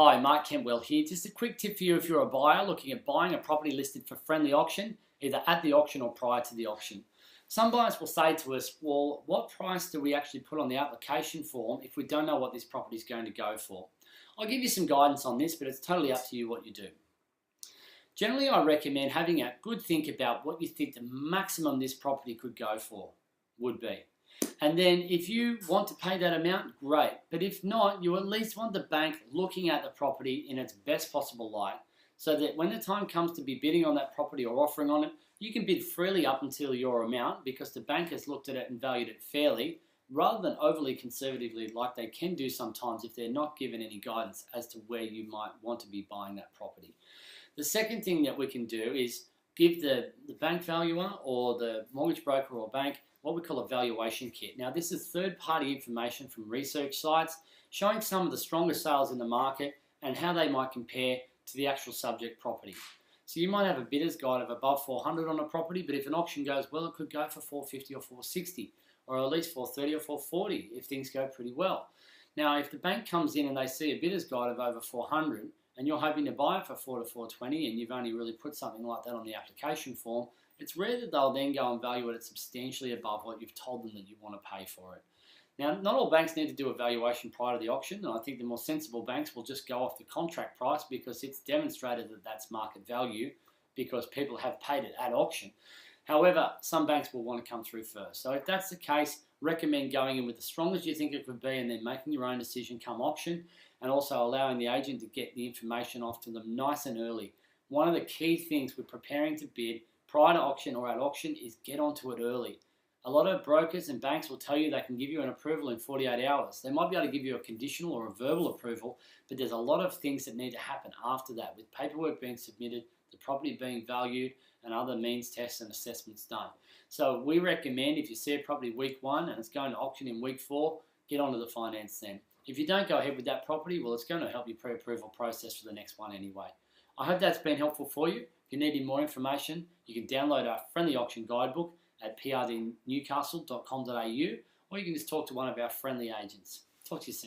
Hi, Mark Kentwell here. Just a quick tip for you if you're a buyer looking at buying a property listed for friendly auction, either at the auction or prior to the auction. Some buyers will say to us, well, what price do we actually put on the application form if we don't know what this property is going to go for? I'll give you some guidance on this, but it's totally up to you what you do. Generally, I recommend having a good think about what you think the maximum this property could go for would be. And then if you want to pay that amount, great. But if not, you at least want the bank looking at the property in its best possible light, so that when the time comes to be bidding on that property or offering on it, you can bid freely up until your amount because the bank has looked at it and valued it fairly, rather than overly conservatively like they can do sometimes if they're not given any guidance as to where you might want to be buying that property. The second thing that we can do is give the bank valuer or the mortgage broker or bank what we call a valuation kit. Now, this is third-party information from research sites showing some of the strongest sales in the market and how they might compare to the actual subject property. So you might have a bidder's guide of above 400 on a property, but if an auction goes well, it could go for 450 or 460, or at least 430 or 440 if things go pretty well. Now, if the bank comes in and they see a bidder's guide of over 400 and you're hoping to buy it for 4 to 420 and you've only really put something like that on the application form, it's rare that they'll then go and value it at substantially above what you've told them that you want to pay for it. Now, not all banks need to do a valuation prior to the auction, and I think the more sensible banks will just go off the contract price because it's demonstrated that that's market value because people have paid it at auction. However, some banks will want to come through first. So if that's the case, recommend going in with the strongest you think it could be and then making your own decision come auction, and also allowing the agent to get the information off to them nice and early. One of the key things with preparing to bid prior to auction or at auction is get onto it early. A lot of brokers and banks will tell you they can give you an approval in 48 hours. They might be able to give you a conditional or a verbal approval, but there's a lot of things that need to happen after that, with paperwork being submitted, the property being valued, and other means tests and assessments done. So we recommend if you see a property week 1 and it's going to auction in week 4, get onto the finance then. If you don't go ahead with that property, well, it's going to help your pre-approval process for the next one anyway. I hope that's been helpful for you. If you need any more information, you can download our friendly auction guidebook at PRDnewcastle.com.au, or you can just talk to one of our friendly agents. Talk to you soon.